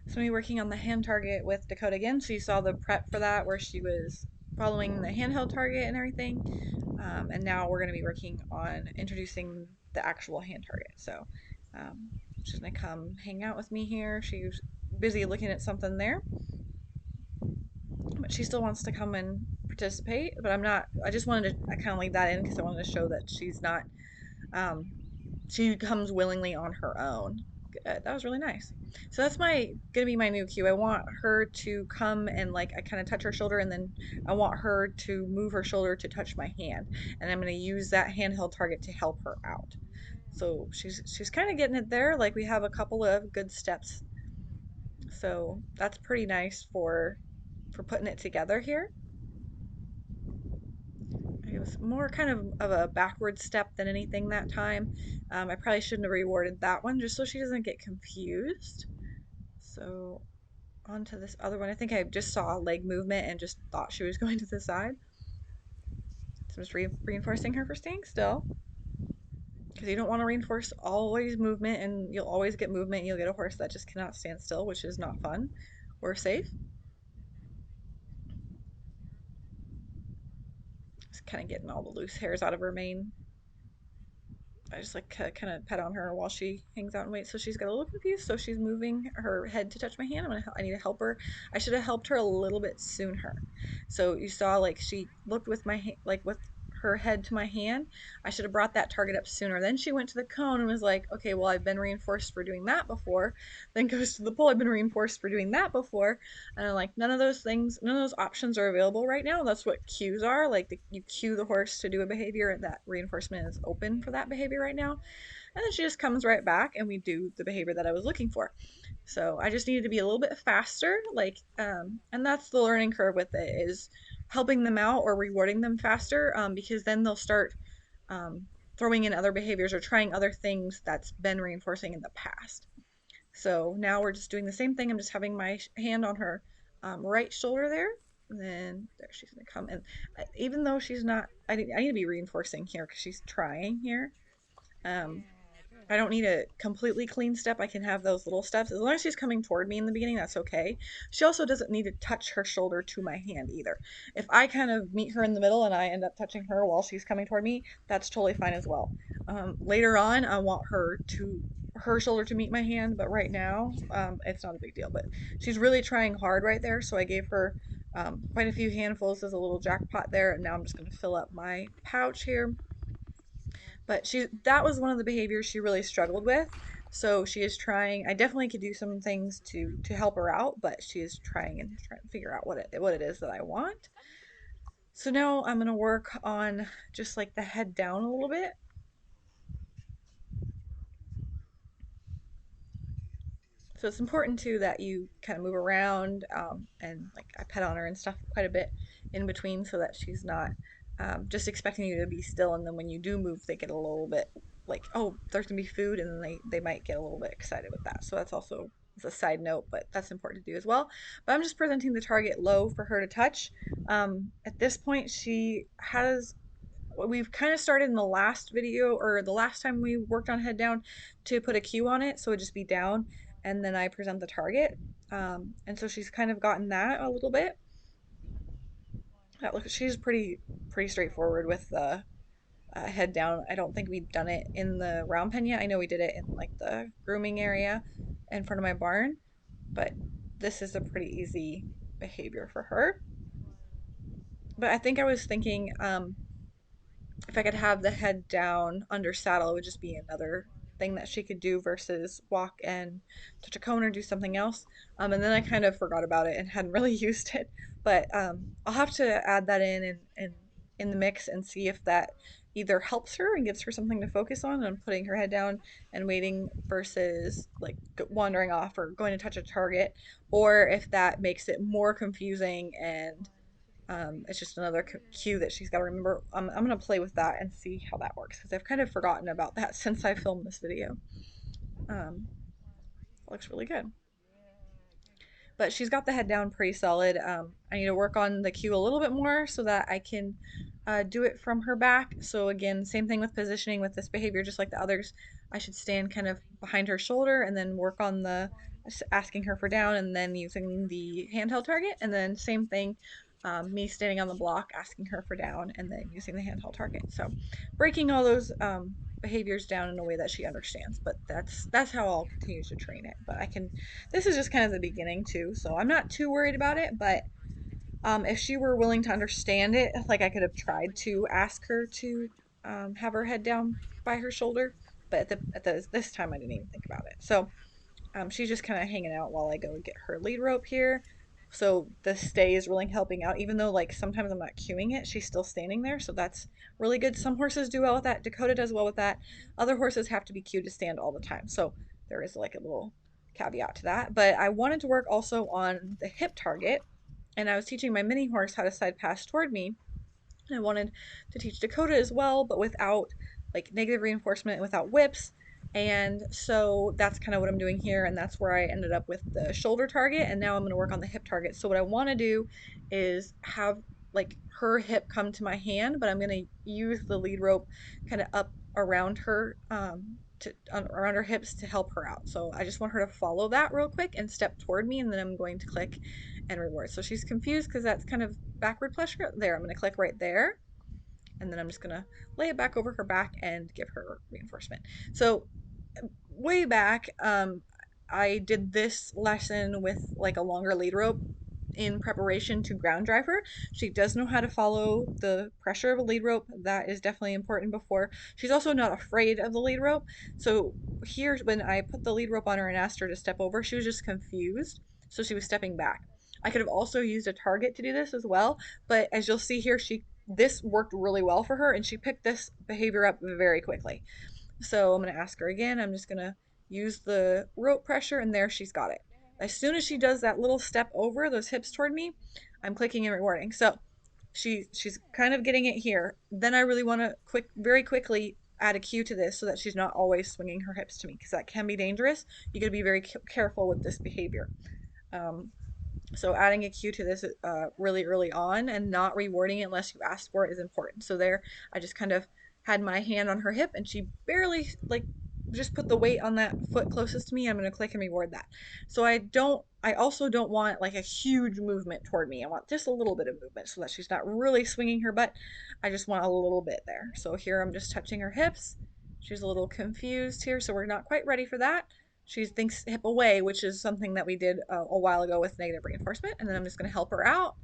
So me working on the hand target with Dakota again. So you saw the prep for that where she was following the handheld target and everything. And now we're going to be working on introducing the actual hand target. So um, she's going to come hang out with me here. She's busy looking at something there, but she still wants to come and participate. But I'm not, I just wanted to, I kind of leave that in because I wanted to show that she's not, um, she comes willingly on her own. Good. That was really nice. So that's gonna be my new cue. I want her to come and like I kind of touch her shoulder and then I want her to move her shoulder to touch my hand. And I'm gonna use that handheld target to help her out. So she's kind of getting it there. Like we have a couple of good steps. So that's pretty nice for putting it together here. It was more kind of a backward step than anything that time. I probably shouldn't have rewarded that one just so she doesn't get confused. So on to this other one. I think I just saw leg movement and just thought she was going to the side. So I'm just reinforcing her for staying still because you don't want to reinforce always movement and you'll always get movement. You'll get a horse that just cannot stand still, which is not fun or safe. Just kind of getting all the loose hairs out of her mane. I just like kind of pet on her while she hangs out and waits. So she's got a little confused. So she's moving her head to touch my hand. I need to help her. I should have helped her a little bit sooner. So you saw like she looked with like with her head to my hand. I should have brought that target up sooner. Then she went to the cone and was like, okay, well, I've been reinforced for doing that before. Then goes to the pole. I've been reinforced for doing that before. And I'm like, none of those things, none of those options are available right now. That's what cues are. Like you cue the horse to do a behavior and that reinforcement is open for that behavior right now. And then she just comes right back and we do the behavior that I was looking for. So I just needed to be a little bit faster, and that's the learning curve with it is helping them out or rewarding them faster, because then they'll start um, throwing in other behaviors or trying other things that's been reinforcing in the past. So now we're just doing the same thing. I'm just having my hand on her right shoulder there. And then there she's gonna come. And even though she's not, I need to be reinforcing here because she's trying here. Um, I don't need a completely clean step. I can have those little steps. As long as she's coming toward me in the beginning, that's okay. She also doesn't need to touch her shoulder to my hand either. If I kind of meet her in the middle and I end up touching her while she's coming toward me, that's totally fine as well. Later on, I want her shoulder to meet my hand, but right now, it's not a big deal. But she's really trying hard right there, so I gave her quite a few handfuls as a little jackpot there, and now I'm just going to fill up my pouch here. But that was one of the behaviors she really struggled with. So she is trying. I definitely could do some things to help her out, but she is trying to figure out what it is that I want. So now I'm gonna work on just like the head down a little bit. So it's important too that you kind of move around, and like I pet on her and stuff quite a bit in between so that she's not just expecting you to be still. And then when you do move, they get a little bit like, oh, there's gonna be food, and then they might get a little bit excited with that. So that's also as a side note, but that's important to do as well. But I'm just presenting the target low for her to touch. At this point, we've kind of started in the last video or the last time we worked on head down to put a cue on it, so it'd just be down and then I present the target. And so she's kind of gotten that a little bit. She's pretty straightforward with the head down. I don't think we've done it in the round pen yet. I know we did it in like the grooming area in front of my barn, but this is a pretty easy behavior for her. But I think I was thinking, if I could have the head down under saddle, it would just be another thing that she could do versus walk and touch a cone or do something else. And then I kind of forgot about it and hadn't really used it. But I'll have to add that and in the mix and see if that either helps her and gives her something to focus on putting her head down and waiting versus like wandering off or going to touch a target, or if that makes it more confusing and it's just another cue that she's got to remember. I'm going to play with that and see how that works because I've kind of forgotten about that since I filmed this video. Um, looks really good. But she's got the head down pretty solid. I need to work on the cue a little bit more so that I can do it from her back. So again, same thing with positioning with this behavior, just like the others. I should stand kind of behind her shoulder and then work on the asking her for down and then using the handheld target, and then same thing, me standing on the block asking her for down and then using the handheld target. So breaking all those behaviors down in a way that she understands. But that's how I'll continue to train it. But I can, this is just kind of the beginning too, so I'm not too worried about it. But if she were willing to understand it, like I could have tried to ask her to have her head down by her shoulder, but this time I didn't even think about it. So she's just kind of hanging out while I go get her lead rope here. So the stay is really helping out, even though like sometimes I'm not cueing it, she's still standing there. So that's really good. Some horses do well with that. Dakota does well with that. Other horses have to be cued to stand all the time. So there is like a little caveat to that. But I wanted to work also on the hip target. And I was teaching my mini horse how to side pass toward me. I wanted to teach Dakota as well, but without like negative reinforcement, without whips. And so that's kind of what I'm doing here. And that's where I ended up with the shoulder target. And now I'm going to work on the hip target. So what I want to do is have like her hip come to my hand, but I'm going to use the lead rope kind of up around her, around her hips to help her out. So I just want her to follow that real quick and step toward me. And then I'm going to click and reward. So she's confused because that's kind of backward pressure. There, I'm going to click right there. And then I'm just going to lay it back over her back and give her reinforcement. So way back, I did this lesson with like a longer lead rope in preparation to ground drive her. She does know how to follow the pressure of a lead rope. That is definitely important before. She's also not afraid of the lead rope. So here, when I put the lead rope on her and asked her to step over, she was just confused. So she was stepping back. I could have also used a target to do this as well, but as you'll see here, this worked really well for her and she picked this behavior up very quickly. So I'm going to ask her again. I'm just going to use the rope pressure, and there she's got it. As soon as she does that little step over those hips toward me, I'm clicking and rewarding. So she's kind of getting it here. Then I really want to very quickly add a cue to this so that she's not always swinging her hips to me, because that can be dangerous. You got to be very careful with this behavior. Um, so adding a cue to this really early on and not rewarding it unless you ask for it is important. So there, I just kind of had my hand on her hip and she barely like just put the weight on that foot closest to me. I'm going to click and reward that. So I also don't want like a huge movement toward me. I want just a little bit of movement so that she's not really swinging her butt. I just want a little bit there. So here I'm just touching her hips. She's a little confused here, so we're not quite ready for that. She thinks hip away, which is something that we did a while ago with negative reinforcement. And then I'm just going to help her out.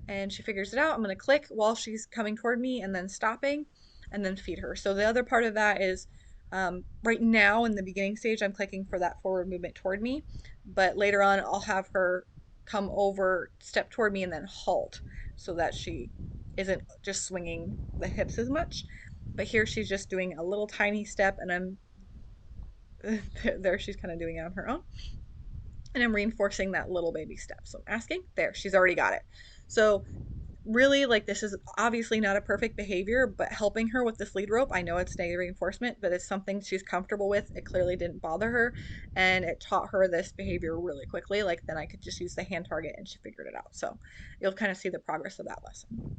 And she figures it out. I'm going to click while she's coming toward me and then stopping and then feed her. So the other part of that is right now in the beginning stage, I'm clicking for that forward movement toward me. But later on, I'll have her come over, step toward me, and then halt so that she isn't just swinging the hips as much. But here she's just doing a little tiny step, and I'm there she's kind of doing it on her own. And I'm reinforcing that little baby step. So I'm asking, there, she's already got it. So really, like, this is obviously not a perfect behavior, but helping her with this lead rope, I know it's negative reinforcement, but it's something she's comfortable with. It clearly didn't bother her, and it taught her this behavior really quickly. Like, then I could just use the hand target and she figured it out. So you'll kind of see the progress of that lesson.